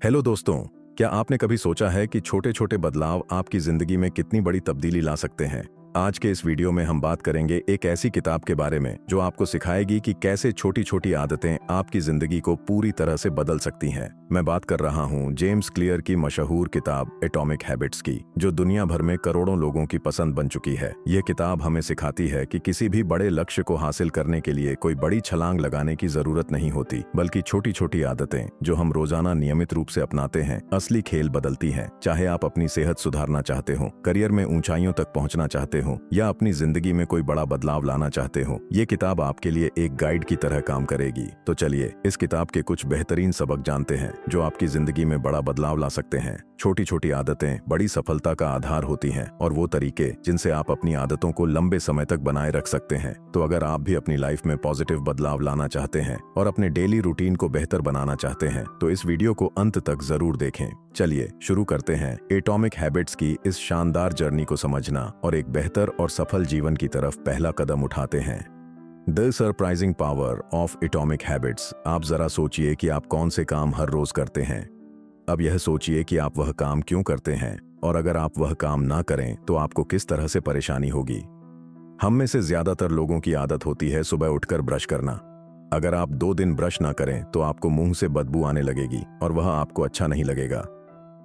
Hello दोस्तों। क्या आपने कभी सोचा है कि छोटे छोटे बदलाव आपकी जिंदगी में कितनी बड़ी तब्दीली ला सकते हैं? आज के इस वीडियो में हम बात करेंगे एक ऐसी किताब के बारे में जो आपको सिखाएगी कि कैसे छोटी छोटी आदतें आपकी जिंदगी को पूरी तरह से बदल सकती हैं। मैं बात कर रहा हूं जेम्स क्लियर की मशहूर किताब एटॉमिक हैबिट्स की, जो दुनिया भर में करोड़ों लोगों की पसंद बन चुकी है। यह किताब हमें सिखाती है कि किसी भी बड़े लक्ष्य को हासिल करने के लिए कोई बड़ी छलांग लगाने की जरूरत नहीं होती, बल्कि छोटी छोटी आदतें जो हम रोजाना नियमित रूप से अपनाते हैं असली खेल बदलती हैं। चाहे आप अपनी सेहत सुधारना चाहते हो, करियर में ऊंचाइयों तक पहुंचना चाहते हो या अपनी जिंदगी में कोई बड़ा बदलाव लाना चाहते हो, ये किताब आपके लिए एक गाइड की तरह काम करेगी। तो चलिए इस किताब के कुछ बेहतरीन सबक जानते हैं जो आपकी जिंदगी में बड़ा बदलाव ला सकते हैं। छोटी छोटी आदतें बड़ी सफलता का आधार होती हैं और वो तरीके जिनसे आप अपनी आदतों को लंबे समय तक बनाए रख सकते हैं। तो अगर आप भी अपनी लाइफ में पॉजिटिव बदलाव लाना चाहते हैं और अपने डेली रूटीन को बेहतर बनाना चाहते हैं तो इस वीडियो को अंत तक जरूर देखें। चलिए शुरू करते हैं एटॉमिक हैबिट्स की इस शानदार जर्नी को समझना और एक बेहतर और सफल जीवन की तरफ पहला कदम उठाते हैं। The surprising power of atomic habits. आप जरा सोचिए कि आप कौन से काम हर रोज करते हैं। अब यह सोचिए कि आप वह काम क्यों करते हैं, और अगर आप वह काम ना करें तो आपको किस तरह से परेशानी होगी। हम में से ज्यादातर लोगों की आदत होती है सुबह उठकर ब्रश करना। अगर आप 2 दिन ब्रश ना करें तो आपको मुंह से बदबू आने लगेगी और वह आपको अच्छा नहीं लगेगा।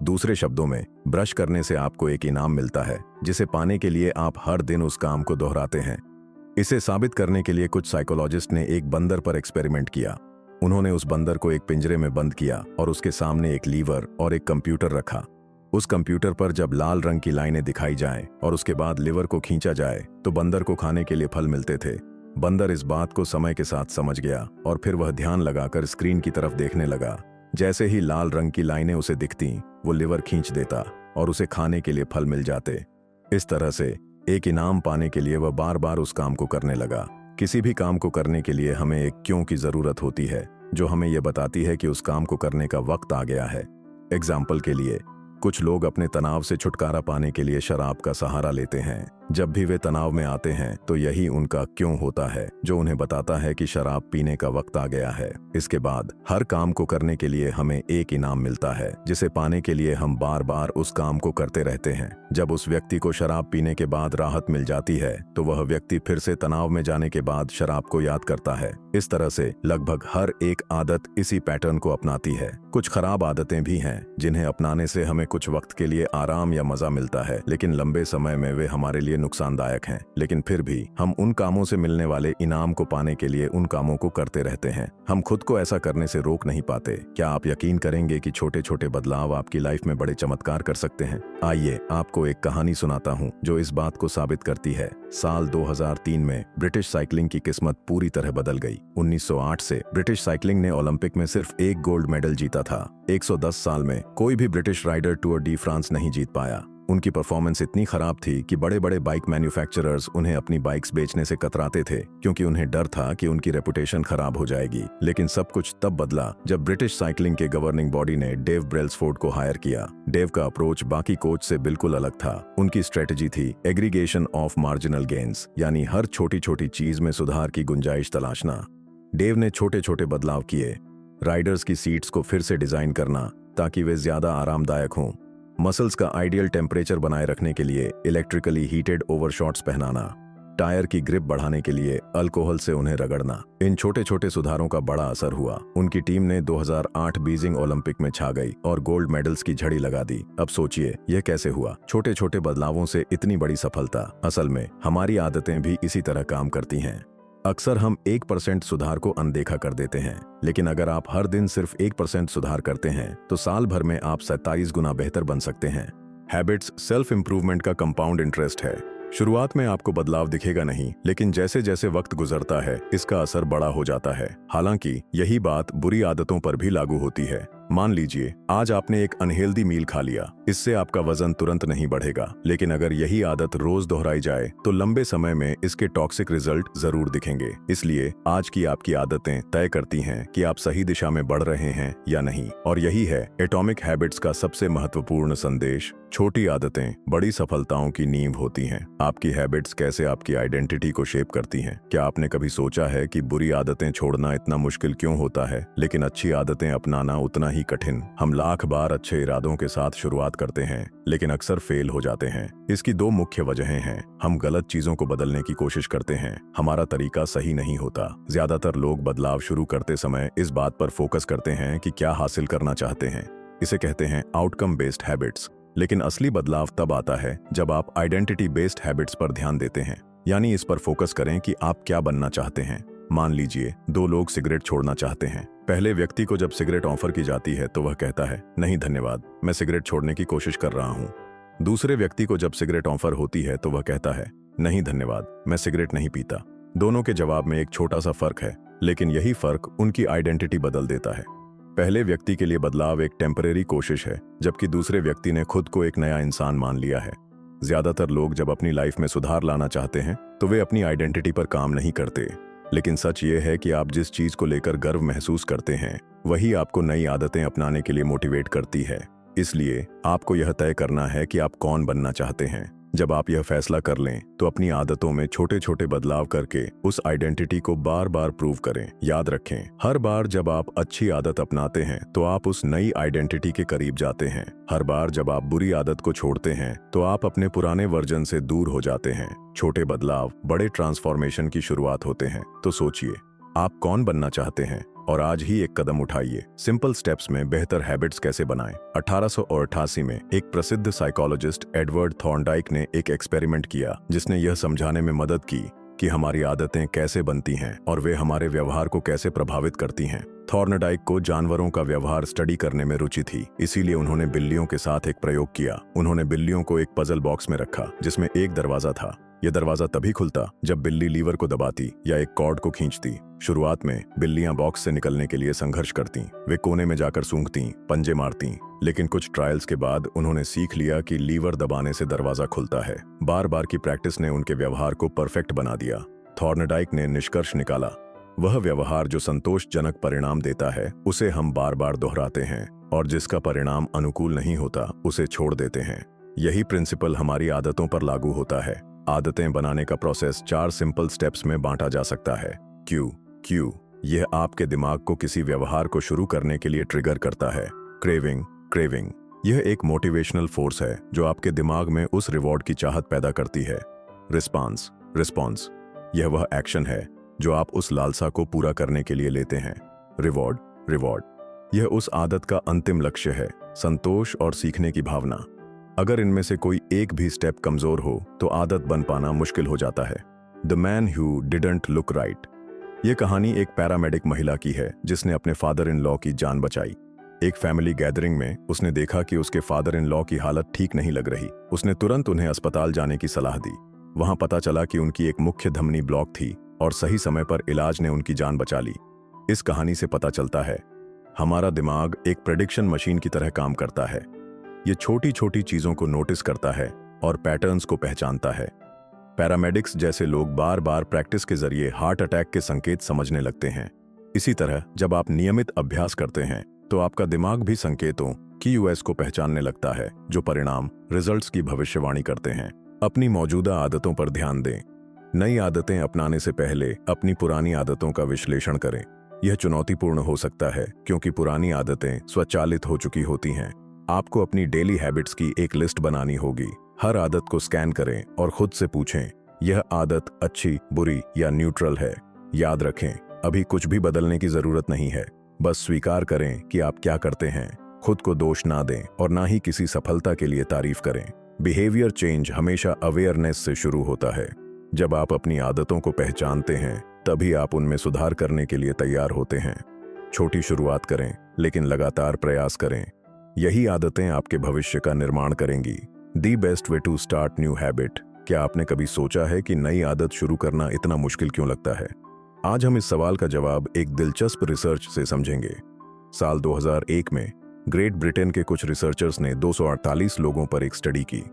दूसरे शब्दों में, ब्रश करने से आपको एक इनाम मिलता है जिसे पाने के लिए आप हर दिन उस काम को दोहराते हैं। इसे साबित करने के लिए कुछ साइकोलॉजिस्ट ने एक बंदर पर एक्सपेरिमेंट किया। उन्होंने उस बंदर को एक पिंजरे में बंद किया और उसके सामने एक लीवर और एक कंप्यूटर रखा। उस कंप्यूटर पर जब लाल रंग की लाइनें दिखाई जाएं और उसके बाद लीवर को खींचा जाए तो बंदर को खाने के लिए फल मिलते थे। बंदर इस बात को समय के साथ समझ गया और फिर वह ध्यान लगाकर स्क्रीन की तरफ देखने लगा। जैसे ही लाल रंग की लाइनें उसे दिखती, वो लीवर खींच देता और उसे खाने के लिए फल मिल जाते। इस तरह से एक इनाम पाने के लिए वह बार बार उस काम को करने लगा। किसी भी काम को करने के लिए हमें एक क्यों की जरूरत होती है जो हमें यह बताती है कि उस काम को करने का वक्त आ गया है। एग्जाम्पल के लिए, कुछ लोग अपने तनाव से छुटकारा पाने के लिए शराब का सहारा लेते हैं। जब भी वे तनाव में आते हैं तो यही उनका क्यों होता है जो उन्हें बताता है कि शराब पीने का वक्त आ गया है। इसके बाद हर काम को करने के लिए हमें एक इनाम मिलता है जिसे पाने के लिए हम बार बार उस काम को करते रहते हैं। जब उस व्यक्ति को शराब पीने के बाद राहत मिल जाती है तो वह व्यक्ति फिर से तनाव में जाने के बाद शराब को याद करता है। इस तरह से लगभग हर एक आदत इसी पैटर्न को अपनाती है। कुछ खराब आदतें भी हैं जिन्हें अपनाने से हमें कुछ वक्त के लिए आराम या मजा मिलता है, लेकिन लंबे समय में वे हमारे लिए नुकसानदायक हैं। लेकिन फिर भी हम उन कामों से मिलने वाले इनाम को पाने के लिए उन कामों को करते रहते हैं। हम खुद को ऐसा करने से रोक नहीं पाते। क्या आप यकीन करेंगे कि छोटे छोटे बदलाव आपकी लाइफ में बड़े चमत्कार कर सकते हैं? आइए आपको एक कहानी सुनाता हूं जो इस बात को साबित करती है। साल 2003 में ब्रिटिश साइकिलिंग की किस्मत पूरी तरह बदल गई। 1908 से ब्रिटिश साइकिलिंग ने ओलंपिक में सिर्फ एक गोल्ड मेडल जीता था। 110 साल में कोई भी British rider Tour de France नहीं जीत पाया। उनकी परफॉर्मेंस इतनी खराब थी कि बड़े बड़े बाइक मैन्युफैक्चरर्स उन्हें अपनी बाइक्स बेचने से कतराते थे, क्योंकि उन्हें डर था कि उनकी रेपुटेशन खराब हो जाएगी। लेकिन सब कुछ तब बदला जब ब्रिटिश साइकिलिंग के गवर्निंग बॉडी ने डेव ब्रेल्सफोर्ड को हायर किया। डेव का अप्रोच बाकी कोच से बिल्कुल अलग था। उनकी स्ट्रेटजी थी एग्रीगेशन ऑफ मार्जिनल गेन्स, यानी हर छोटी छोटी चीज में सुधार की गुंजाइश तलाशना। डेव ने छोटे छोटे बदलाव किए। राइडर्स की सीट्स को फिर से डिजाइन करना ताकि वे ज्यादा आरामदायक हों, मसल्स का आइडियल टेम्परेचर बनाए रखने के लिए इलेक्ट्रिकली हीटेड ओवरशॉट्स पहनाना, टायर की ग्रिप बढ़ाने के लिए अल्कोहल से उन्हें रगड़ना। इन छोटे छोटे सुधारों का बड़ा असर हुआ। उनकी टीम ने 2008 बीजिंग ओलंपिक में छा गई और गोल्ड मेडल्स की झड़ी लगा दी। अब सोचिए यह कैसे हुआ? छोटे छोटे बदलावों से इतनी बड़ी सफलता। असल में हमारी आदतें भी इसी तरह काम करती हैं। अक्सर हम 1% सुधार को अनदेखा कर देते हैं, लेकिन अगर आप हर दिन सिर्फ 1% सुधार करते हैं तो साल भर में आप 27 गुना बेहतर बन सकते हैं। हैबिट्स सेल्फ इंप्रूवमेंट का कंपाउंड इंटरेस्ट है। शुरुआत में आपको बदलाव दिखेगा नहीं, लेकिन जैसे जैसे वक्त गुजरता है इसका असर बड़ा हो जाता है। हालांकि यही बात बुरी आदतों पर भी लागू होती है। मान लीजिए आज आपने एक अनहेल्दी मील खा लिया। इससे आपका वजन तुरंत नहीं बढ़ेगा, लेकिन अगर यही आदत रोज दोहराई जाए तो लंबे समय में इसके टॉक्सिक रिजल्ट जरूर दिखेंगे। इसलिए आज की आपकी आदतें तय करती हैं कि आप सही दिशा में बढ़ रहे हैं या नहीं। और यही है एटॉमिक हैबिट्स का सबसे महत्वपूर्ण संदेश। छोटी आदतें बड़ी सफलताओं की नींव होती हैं। आपकी हैबिट्स कैसे आपकी आइडेंटिटी को शेप करती हैं? क्या आपने कभी सोचा है कि बुरी आदतें छोड़ना इतना मुश्किल क्यों होता है, लेकिन अच्छी आदतें अपनाना उतना ही ही कठिन। हम लाख बार अच्छे इरादों के साथ शुरुआत करते हैं लेकिन अक्सर फेल हो जाते हैं। इसकी दो मुख्य वजहें हैं। हम गलत चीजों को बदलने की कोशिश करते हैं, हमारा तरीका सही नहीं होता। ज्यादातर लोग बदलाव शुरू करते समय इस बात पर फोकस करते हैं कि क्या हासिल करना चाहते हैं। इसे कहते हैं आउटकम बेस्ड हैबिट्स। लेकिन असली बदलाव तब आता है जब आप आइडेंटिटी बेस्ड हैबिट्स पर ध्यान देते हैं, यानी इस पर फोकस करें कि आप क्या बनना चाहते हैं। मान लीजिए दो लोग सिगरेट छोड़ना चाहते हैं। पहले व्यक्ति को जब सिगरेट ऑफर की जाती है तो वह कहता है, नहीं धन्यवाद, मैं सिगरेट छोड़ने की कोशिश कर रहा हूँ। दूसरे व्यक्ति को जब सिगरेट ऑफर होती है तो वह कहता है, नहीं धन्यवाद, मैं सिगरेट नहीं पीता। दोनों के जवाब में एक छोटा सा फर्क है, लेकिन यही फर्क उनकी आइडेंटिटी बदल देता है। पहले व्यक्ति के लिए बदलाव एक टेम्परेरी कोशिश है, जबकि दूसरे व्यक्ति ने खुद को एक नया इंसान मान लिया है। ज्यादातर लोग जब अपनी लाइफ में सुधार लाना चाहते हैं तो वे अपनी आइडेंटिटी पर काम नहीं करते। लेकिन सच ये है कि आप जिस चीज को लेकर गर्व महसूस करते हैं वही आपको नई आदतें अपनाने के लिए मोटिवेट करती है। इसलिए आपको यह तय करना है कि आप कौन बनना चाहते हैं। जब आप यह फैसला कर लें तो अपनी आदतों में छोटे छोटे बदलाव करके उस आइडेंटिटी को बार बार प्रूव करें। याद रखें, हर बार जब आप अच्छी आदत अपनाते हैं तो आप उस नई आइडेंटिटी के करीब जाते हैं। हर बार जब आप बुरी आदत को छोड़ते हैं तो आप अपने पुराने वर्जन से दूर हो जाते हैं। छोटे बदलाव बड़े ट्रांसफॉर्मेशन की शुरुआत होते हैं। तो सोचिए, आप कौन बनना चाहते हैं और आज ही एक कदम उठाइए। सिंपल स्टेप्स में बेहतर हैबिट्स कैसे बनाएं। 1888 में एक प्रसिद्ध साइकोलॉजिस्ट एडवर्ड थॉर्नडाइक ने एक एक्सपेरिमेंट किया जिसने यह समझाने में मदद की कि हमारी आदतें कैसे बनती हैं और वे हमारे व्यवहार को कैसे प्रभावित करती हैं। थॉर्नडाइक को जानवरों का व्यवहार स्टडी करने में रुचि थी, इसीलिए उन्होंने बिल्लियों के साथ एक प्रयोग किया। उन्होंने बिल्लियों को एक पजल बॉक्स में रखा जिसमें एक दरवाजा था। यह दरवाजा तभी खुलता जब बिल्ली लीवर को दबाती या एक कॉर्ड को खींचती। शुरुआत में बिल्लियां बॉक्स से निकलने के लिए संघर्ष करती, वे कोने में जाकर सूंघती, पंजे मारती। लेकिन कुछ ट्रायल्स के बाद उन्होंने सीख लिया कि लीवर दबाने से दरवाजा खुलता है। बार बार की प्रैक्टिस ने उनके व्यवहार को परफेक्ट बना दिया। थॉर्नडाइक ने निष्कर्ष निकाला, वह व्यवहार जो संतोषजनक परिणाम देता है उसे हम बार बार दोहराते हैं और जिसका परिणाम अनुकूल नहीं होता उसे छोड़ देते हैं। यही प्रिंसिपल हमारी आदतों पर लागू होता है। आदतें बनाने का प्रोसेस 4 सिंपल स्टेप्स में बांटा जा सकता है। क्यू यह आपके दिमाग को किसी व्यवहार को शुरू करने के लिए ट्रिगर करता है। क्रेविंग यह एक मोटिवेशनल फोर्स है जो आपके दिमाग में उस रिवॉर्ड की चाहत पैदा करती है। रिस्पॉन्स यह वह एक्शन है जो आप उस लालसा को पूरा करने के लिए लेते हैं। रिवॉर्ड यह उस आदत का अंतिम लक्ष्य है, संतोष और सीखने की भावना। अगर इनमें से कोई एक भी स्टेप कमजोर हो तो आदत बन पाना मुश्किल हो जाता है। The man who didn't look right. यह कहानी एक पैरामेडिक महिला की है जिसने अपने फादर इन लॉ की जान बचाई। एक फैमिली गैदरिंग में उसने देखा कि उसके फादर इन लॉ की हालत ठीक नहीं लग रही। उसने तुरंत उन्हें अस्पताल जाने की सलाह दी। वहां पता चला कि उनकी एक मुख्य धमनी ब्लॉक थी और सही समय पर इलाज ने उनकी जान बचा ली। इस कहानी से पता चलता है हमारा दिमाग एक प्रेडिक्शन मशीन की तरह काम करता है। ये छोटी छोटी चीजों को नोटिस करता है और पैटर्न्स को पहचानता है। पैरामेडिक्स जैसे लोग बार बार प्रैक्टिस के जरिए हार्ट अटैक के संकेत समझने लगते हैं। इसी तरह जब आप नियमित अभ्यास करते हैं तो आपका दिमाग भी संकेतों कीयूएस को पहचानने लगता है जो परिणाम रिजल्ट्स की भविष्यवाणी करते हैं। अपनी मौजूदा आदतों पर ध्यान दें। नई आदतें अपनाने से पहले अपनी पुरानी आदतों का विश्लेषण करें। यह चुनौतीपूर्ण हो सकता है क्योंकि पुरानी आदतें स्वचालित हो चुकी होती हैं। आपको अपनी डेली हैबिट्स की एक लिस्ट बनानी होगी। हर आदत को स्कैन करें और खुद से पूछें, यह आदत अच्छी, बुरी या न्यूट्रल है। याद रखें, अभी कुछ भी बदलने की जरूरत नहीं है, बस स्वीकार करें कि आप क्या करते हैं। खुद को दोष ना दें और ना ही किसी सफलता के लिए तारीफ करें। बिहेवियर चेंज हमेशा अवेयरनेस से शुरू होता है। जब आप अपनी आदतों को पहचानते हैं तभी आप उनमें सुधार करने के लिए तैयार होते हैं। छोटी शुरुआत करें लेकिन लगातार प्रयास करें। यही आदतें आपके भविष्य का निर्माण करेंगी। The best way to start new habit. क्या आपने कभी सोचा है कि नई आदत शुरू करना इतना मुश्किल क्यों लगता है? आज हम इस सवाल का जवाब एक दिलचस्प रिसर्च से समझेंगे। साल 2001 में ग्रेट ब्रिटेन के कुछ रिसर्चर्स ने 248 लोगों पर एक स्टडी की।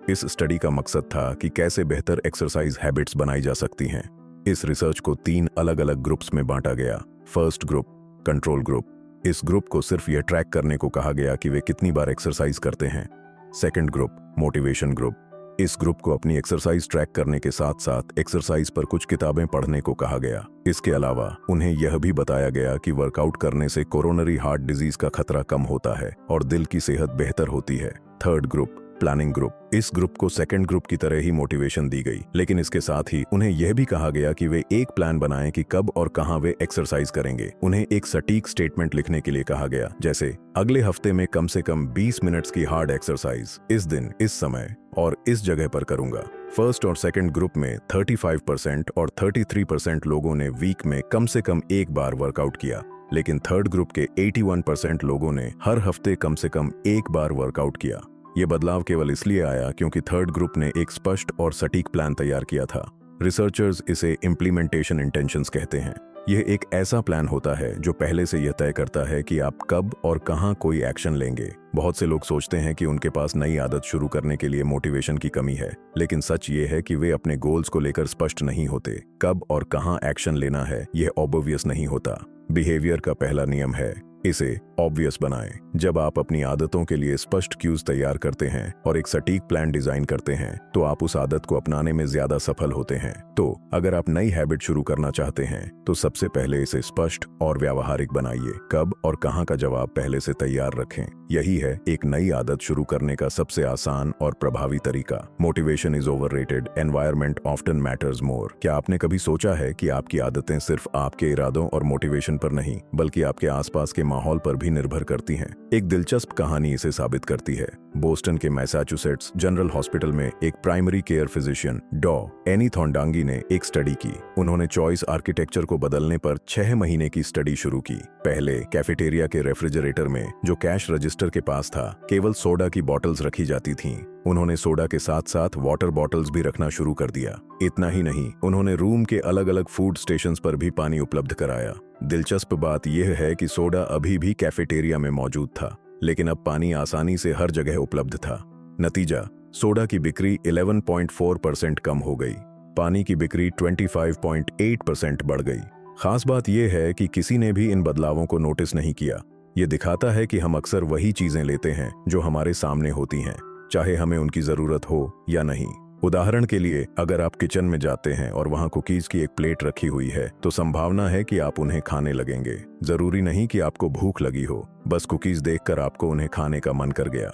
इस स्टडी का मकसद था कि कैसे बेहतर एक्सरसाइज हैबिट्स बनाई जा सकती हैं। इस रिसर्च को 3 अलग अलग ग्रुप्स में बांटा गया। First group, control group. इस ग्रुप को सिर्फ यह ट्रैक करने को कहा गया कि वे कितनी बार एक्सरसाइज करते हैं। Second group, motivation group. इस ग्रुप को अपनी एक्सरसाइज ट्रैक करने के साथ साथ एक्सरसाइज पर कुछ किताबें पढ़ने को कहा गया। इसके अलावा उन्हें यह भी बताया गया कि वर्कआउट करने से कोरोनरी हार्ट डिजीज का खतरा कम होता है और दिल की सेहत बेहतर होती है। Third group, planning group. इस ग्रुप को सेकंड ग्रुप की तरह ही मोटिवेशन दी गई, लेकिन इसके साथ ही उन्हें यह भी कहा गया कि वे एक प्लान बनाएं कि कब और कहां वे एक्सरसाइज करेंगे। उन्हें एक सटीक स्टेटमेंट लिखने के लिए कहा गया, जैसे अगले हफ्ते में कम से कम 20 मिनट्स की हार्ड एक्सरसाइज इस दिन, इस समय और इस जगह पर करूंगा। फर्स्ट और सेकंड ग्रुप में 35% और 33% लोगों ने वीक में कम से कम एक बार वर्कआउट किया, लेकिन थर्ड ग्रुप के 81% लोगों ने हर हफ्ते कम से कम एक बार वर्कआउट किया। ये बदलाव केवल इसलिए आया क्योंकि थर्ड ग्रुप ने एक स्पष्ट और सटीक प्लान तैयार किया था। रिसर्चर्स इसे इम्प्लीमेंटेशन इंटेंशंस कहते हैं। यह एक ऐसा प्लान होता है जो पहले से यह तय करता है कि आप कब और कहां कोई एक्शन लेंगे। बहुत से लोग सोचते हैं कि उनके पास नई आदत शुरू करने के लिए मोटिवेशन की कमी है, लेकिन सच ये है कि वे अपने गोल्स को लेकर स्पष्ट नहीं होते। कब और कहां एक्शन लेना है यह ऑब्वियस नहीं होता। बिहेवियर का पहला नियम है, इसे ऑब्वियस बनाएं। जब आप अपनी आदतों के लिए स्पष्ट क्यूज तैयार करते हैं और एक सटीक प्लान डिजाइन करते हैं, तो आप उस आदत को अपनाने में ज्यादा सफल होते हैं। तो अगर आप नई हैबिट शुरू करना चाहते हैं, तो सबसे पहले इसे स्पष्ट और व्यावहारिक बनाइए। कब और कहां का जवाब पहले से तैयार रखें। यही है एक नई आदत शुरू करने का सबसे आसान और प्रभावी तरीका। Motivation is overrated, environment often matters more. क्या आपने कभी सोचा है कि आपकी आदतें सिर्फ आपके इरादों और मोटिवेशन पर नहीं, बल्कि आपके आसपास के माहौल पर भी निर्भर करती हैं? एक दिलचस्प कहानी इसे साबित करती है। बोस्टन के मैसाचुसेट्स जनरल हॉस्पिटल में एक प्राइमरी केयर फिजिशियन डॉ एनी थॉन्डांगी ने एक स्टडी की। उन्होंने चॉइस आर्किटेक्चर को बदलने पर 6 महीने की स्टडी शुरू की। पहले कैफेटेरिया के रेफ्रिजरेटर में, जो कैश रजिस्टर के पास था, केवल सोडा की बॉटल्स रखी जाती थीं। उन्होंने सोडा के साथ साथ वाटर बॉटल्स भी रखना शुरू कर दिया। इतना ही नहीं, उन्होंने रूम के अलग अलग फूड स्टेशंस पर भी पानी उपलब्ध कराया। दिलचस्प बात यह है कि सोडा अभी भी कैफेटेरिया में मौजूद था, लेकिन अब पानी आसानी से हर जगह उपलब्ध था। नतीजा, सोडा की बिक्री 11.4% कम हो गई, पानी की बिक्री 25.8% बढ़ गई। खास बात यह है कि किसी ने भी इन बदलावों को नोटिस नहीं किया। ये दिखाता है कि हम अक्सर वही चीजें लेते हैं जो हमारे सामने होती हैं, चाहे हमें उनकी जरूरत हो या नहीं। उदाहरण के लिए, अगर आप किचन में जाते हैं और वहां कुकीज की एक प्लेट रखी हुई है, तो संभावना है कि आप उन्हें खाने लगेंगे। जरूरी नहीं कि आपको भूख लगी हो, बस कुकीज देखकर आपको उन्हें खाने का मन कर गया।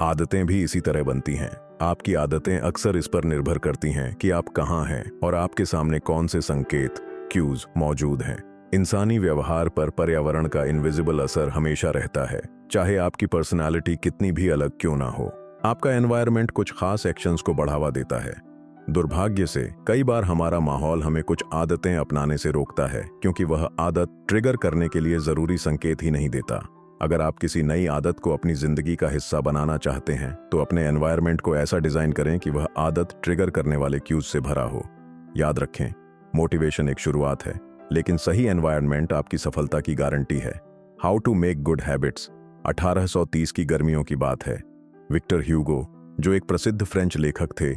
आदतें भी इसी तरह बनती हैं। आपकी आदतें अक्सर इस पर निर्भर करती हैं कि आप कहां हैं और आपके सामने कौन से संकेत, क्यूज मौजूद हैं। इंसानी व्यवहार पर पर्यावरण का इनविजिबल असर हमेशा रहता है, चाहे आपकी पर्सनालिटी कितनी भी अलग क्यों ना हो। आपका एनवायरनमेंट कुछ खास एक्शंस को बढ़ावा देता है। दुर्भाग्य से कई बार हमारा माहौल हमें कुछ आदतें अपनाने से रोकता है, क्योंकि वह आदत ट्रिगर करने के लिए जरूरी संकेत ही नहीं देता। अगर आप किसी नई आदत को अपनी जिंदगी का हिस्सा बनाना चाहते हैं, तो अपने एनवायरनमेंट को ऐसा डिजाइन करें कि वह आदत ट्रिगर करने वाले क्यूज से भरा हो। याद रखें, मोटिवेशन एक शुरुआत है, लेकिन सही एनवायरनमेंट आपकी सफलता की गारंटी है। How to make good habits. 1830 की गर्मियों की बात है। विक्टर ह्यूगो, जो एक प्रसिद्ध फ्रेंच लेखक थे,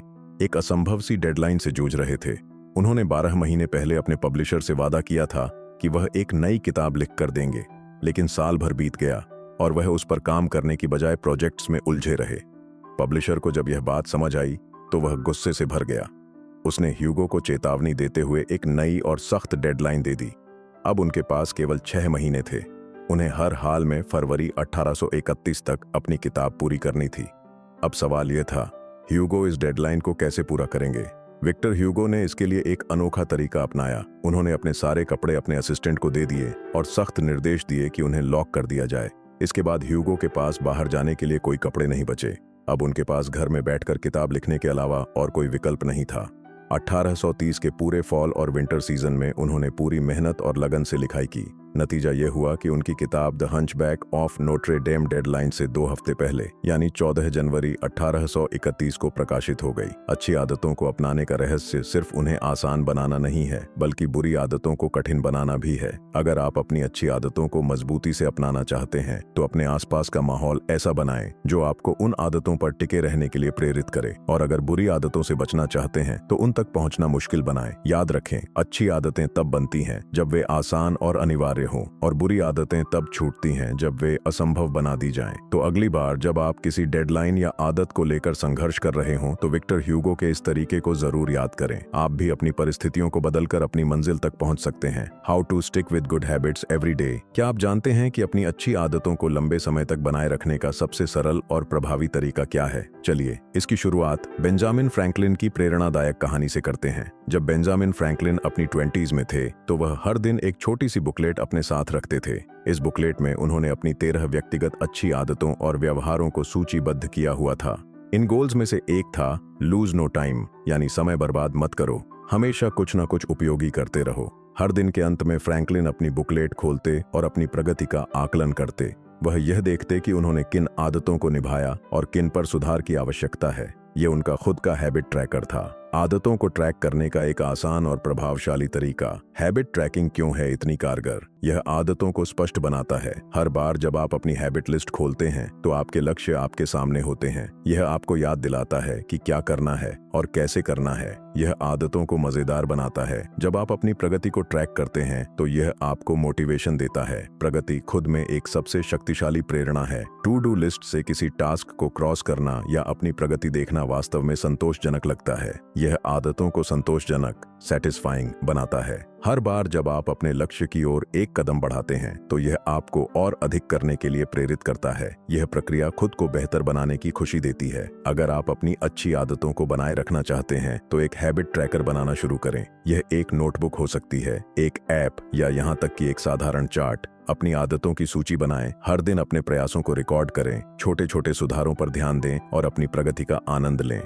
एक असंभव सी डेडलाइन से जूझ रहे थे। उन्होंने 12 महीने पहले अपने पब्लिशर से वादा किया था कि वह एक नई किताब लिख कर देंगे, लेकिन साल भर बीत गया और वह उस पर काम करने की बजाय प्रोजेक्ट्स में उलझे रहे। पब्लिशर को जब यह बात समझ आई, तो वह गुस्से से भर गया। उसने ह्यूगो को चेतावनी देते हुए एक नई और सख्त डेडलाइन दे दी। अब उनके पास केवल 6 महीने थे। उन्हें हर हाल में फरवरी 1831 तक अपनी किताब पूरी करनी थी। अब सवाल यह था, ह्यूगो इस डेडलाइन को कैसे पूरा करेंगे? विक्टर ह्यूगो ने इसके लिए एक अनोखा तरीका अपनाया। उन्होंने अपने सारे कपड़े अपने असिस्टेंट को दे दिए और सख्त निर्देश दिए कि उन्हें लॉक कर दिया जाए। इसके बाद ह्यूगो के पास बाहर जाने के लिए कोई कपड़े नहीं बचे। अब उनके पास घर में बैठकर किताब लिखने के अलावा और कोई विकल्प नहीं था। 1830 के पूरे फॉल और विंटर सीजन में उन्होंने पूरी मेहनत और लगन से लिखाई की। नतीजा यह हुआ कि उनकी किताब the hunchback of Notre Dame deadline से 2 हफ्ते पहले, यानी 14 जनवरी 1831 को प्रकाशित हो गई। अच्छी आदतों को अपनाने का रहस्य सिर्फ उन्हें आसान बनाना नहीं है, बल्कि बुरी आदतों को कठिन बनाना भी है। अगर आप अपनी अच्छी आदतों को मजबूती से अपनाना चाहते हैं, तो अपने आसपास का माहौल ऐसा बनाएं जो आपको उन आदतों पर टिके रहने के लिए प्रेरित करे। और अगर बुरी आदतों से बचना चाहते हैं, तो उन तक पहुंचना मुश्किल बनाएं। याद रखें, अच्छी आदतें तब बनती हैं जब वे आसान और अनिवार्य हों, और बुरी आदतें तब छूटती हैं जब वे असंभव बना दी जाएं। तो अगली बार जब आप किसी डेडलाइन या आदत को लेकर संघर्ष कर रहे हों तो विक्टर ह्यूगो के इस तरीके को जरूर याद करें। आप भी अपनी परिस्थितियों को बदलकर अपनी मंजिल तक पहुंच सकते हैं। How to stick with good habits every day. क्या आप जानते हैं कि अपनी अच्छी आदतों को लंबे समय तक बनाए रखने का सबसे सरल और प्रभावी तरीका क्या है? चलिए इसकी शुरुआत बेंजामिन फ्रैंकलिन की प्रेरणादायक कहानी से करते हैं। जब बेंजामिन फ्रैंकलिन अपनी 20s में थे तो वह हर दिन एक छोटी सी बुकलेट अपने साथ रखते थे। इस बुकलेट में उन्होंने अपनी 13 व्यक्तिगत अच्छी आदतों और व्यवहारों को सूचीबद्ध किया हुआ था। इन गोल्स में से एक था लूज नो टाइम, यानी समय बर्बाद मत करो, हमेशा कुछ न कुछ उपयोगी करते रहो। हर दिन के अंत में फ्रैंकलिन अपनी बुकलेट खोलते और अपनी प्रगति का आकलन करते। वह यह देखते कि उन्होंने किन आदतों को निभाया और किन पर सुधार की आवश्यकता है। यह उनका खुद का हैबिट ट्रैकर था। आदतों को ट्रैक करने का एक आसान और प्रभावशाली तरीका। हैबिट ट्रैकिंग क्यों है इतनी कारगर? यह आदतों को स्पष्ट बनाता है। हर बार जब आप अपनी हैबिट लिस्ट खोलते हैं तो आपके लक्ष्य आपके सामने होते हैं। यह आपको याद दिलाता है कि क्या करना है और कैसे करना है। यह आदतों को मजेदार बनाता है। जब आप अपनी प्रगति को ट्रैक करते हैं तो यह आपको मोटिवेशन देता है। प्रगति खुद में एक सबसे शक्तिशाली प्रेरणा है। टू डू लिस्ट से किसी टास्क को क्रॉस करना या अपनी प्रगति देखना वास्तव में संतोषजनक लगता है। यह आदतों को संतोषजनक, सैटिस्फाइंग बनाता है। हर बार जब आप अपने लक्ष्य की ओर एक कदम बढ़ाते हैं तो यह आपको और अधिक करने के लिए प्रेरित करता है। यह प्रक्रिया खुद को बेहतर बनाने की खुशी देती है। अगर आप अपनी अच्छी आदतों को बनाए रखना चाहते हैं तो एक हैबिट ट्रैकर बनाना शुरू करें। यह एक नोटबुक हो सकती है, एक ऐप, या यहाँ तक कि एक साधारण चार्ट। अपनी आदतों की सूची बनाएं, हर दिन अपने प्रयासों को रिकॉर्ड करें, छोटे छोटे सुधारों पर ध्यान दें और अपनी प्रगति का आनंद लें।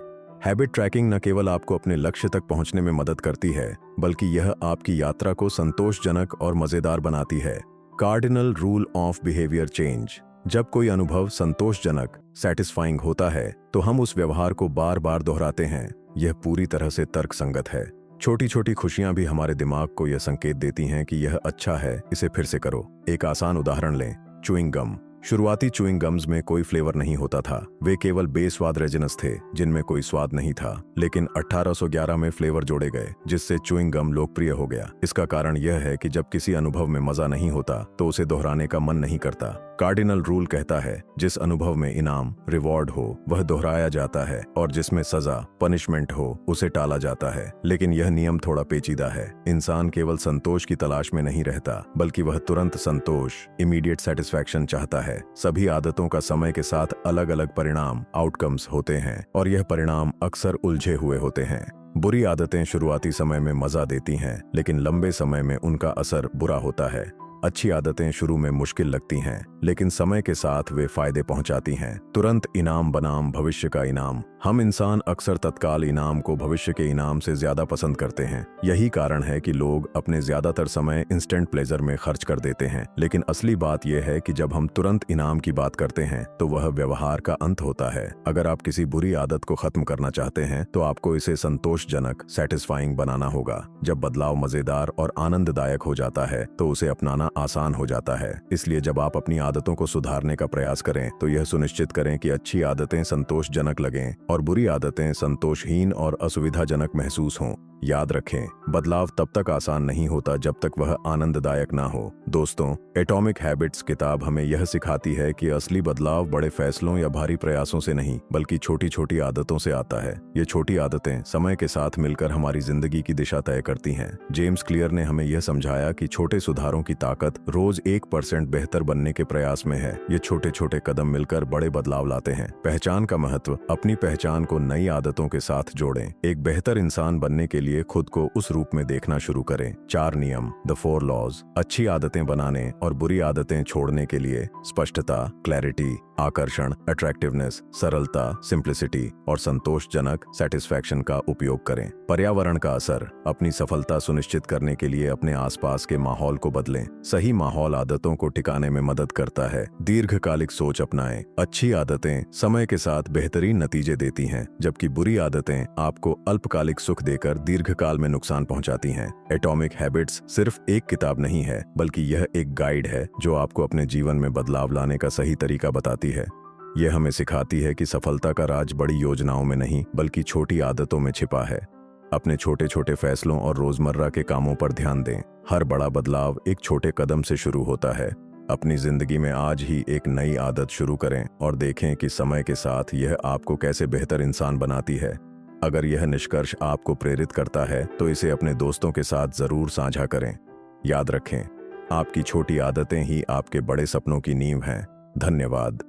हैबिट ट्रैकिंग न केवल आपको अपने लक्ष्य तक पहुंचने में मदद करती है बल्कि यह आपकी यात्रा को संतोषजनक और मजेदार बनाती है। Cardinal rule of behaviour change. जब कोई अनुभव संतोषजनक, सैटिस्फाइंग होता है तो हम उस व्यवहार को बार बार दोहराते हैं। यह पूरी तरह से तर्कसंगत है। छोटी छोटी खुशियां भी हमारे दिमाग को यह संकेत देती हैं कि यह अच्छा है, इसे फिर से करो। एक आसान उदाहरण लें, च्युइंग गम। शुरुआती च्युइंग गम्स में कोई फ्लेवर नहीं होता था। वे केवल बेस्वाद रेजिनस थे जिनमें कोई स्वाद नहीं था। लेकिन 1811 में फ्लेवर जोड़े गए जिससे च्युइंग गम लोकप्रिय हो गया। इसका कारण यह है कि जब किसी अनुभव में मजा नहीं होता तो उसे दोहराने का मन नहीं करता। कार्डिनल रूल कहता है जिस अनुभव में इनाम, रिवॉर्ड हो वह दोहराया जाता है और जिसमें सजा, पनिशमेंट हो उसे टाला जाता है। लेकिन यह नियम थोड़ा पेचीदा है। इंसान केवल संतोष की तलाश में नहीं रहता बल्कि वह तुरंत संतोष, इमीडिएट सेटिस्फैक्शन चाहता है। सभी आदतों का समय के साथ अलग अलग परिणाम, आउटकम्स होते हैं और यह परिणाम अक्सर उलझे हुए होते हैं। बुरी आदतें शुरुआती समय में मजा देती हैं लेकिन लंबे समय में उनका असर बुरा होता है। अच्छी आदतें शुरू में मुश्किल लगती हैं लेकिन समय के साथ वे फायदे पहुंचाती हैं। तुरंत इनाम बनाम भविष्य का इनाम। हम इंसान अक्सर तत्काल इनाम को भविष्य के इनाम से ज्यादा पसंद करते हैं। यही कारण है कि लोग अपने ज्यादातर समय इंस्टेंट प्लेजर में खर्च कर देते हैं। लेकिन असली बात यह है कि जब हम तुरंत इनाम की बात करते हैं तो वह व्यवहार का अंत होता है। अगर आप किसी बुरी आदत को खत्म करना चाहते हैं तो आपको इसे संतोषजनक, सैटिस्फाइंग बनाना होगा। जब बदलाव मजेदार और आनंददायक हो जाता है तो उसे अपनाना आसान हो जाता है। इसलिए जब आप अपनी आदतों को सुधारने का प्रयास करें तो यह सुनिश्चित करें कि अच्छी आदतें संतोषजनक लगें और बुरी आदतें संतोषहीन और असुविधाजनक महसूस हों। याद रखें, बदलाव तब तक आसान नहीं होता जब तक वह आनंददायक ना हो। दोस्तों, एटॉमिक हैबिट्स किताब हमें यह सिखाती है कि असली बदलाव बड़े फैसलों या भारी प्रयासों से नहीं बल्कि छोटी छोटी आदतों से आता है। ये छोटी आदतें समय के साथ मिलकर हमारी जिंदगी की दिशा तय करती हैं। जेम्स क्लियर ने हमें यह समझाया कि छोटे सुधारों की ताकत रोज 1% बेहतर बनने के प्रयास में है। ये छोटे छोटे कदम मिलकर बड़े बदलाव लाते हैं। पहचान का महत्व। अपनी पहचान को नई आदतों के साथ जोड़ें। एक बेहतर इंसान बनने के लिए खुद को उस रूप में देखना शुरू करें। 4 नियम, द 4 लॉज। अच्छी आदतें बनाने और बुरी आदतें छोड़ने के लिए स्पष्टता, क्लैरिटी, आकर्षण, अट्रैक्टिवनेस, सरलता, सिंप्लिसिटी और संतोषजनक, सैटिस्फैक्शन का उपयोग करें। पर्यावरण का असर। अपनी सफलता सुनिश्चित करने के लिए अपने आसपास के माहौल को बदलें। सही माहौल आदतों को टिकाने में मदद करता है। दीर्घकालिक सोच अपनाएं। अच्छी आदतें समय के साथ बेहतरीन नतीजे देती हैं जबकि बुरी आदतें आपको अल्पकालिक सुख देकर दीर्घकाल में नुकसान पहुंचाती हैं। एटॉमिक हैबिट्स सिर्फ एक किताब नहीं है बल्कि यह एक गाइड है जो आपको अपने जीवन में बदलाव लाने का सही तरीका बताती है। यह हमें सिखाती है कि सफलता का राज बड़ी योजनाओं में नहीं बल्कि छोटी आदतों में छिपा है। अपने छोटे छोटे फैसलों और रोजमर्रा के कामों पर ध्यान दें। हर बड़ा बदलाव एक छोटे कदम से शुरू होता है। अपनी जिंदगी में आज ही एक नई आदत शुरू करें और देखें कि समय के साथ यह आपको कैसे बेहतर इंसान बनाती है। अगर यह निष्कर्ष आपको प्रेरित करता है तो इसे अपने दोस्तों के साथ जरूर साझा करें। याद रखें, आपकी छोटी आदतें ही आपके बड़े सपनों की नींव हैं। धन्यवाद।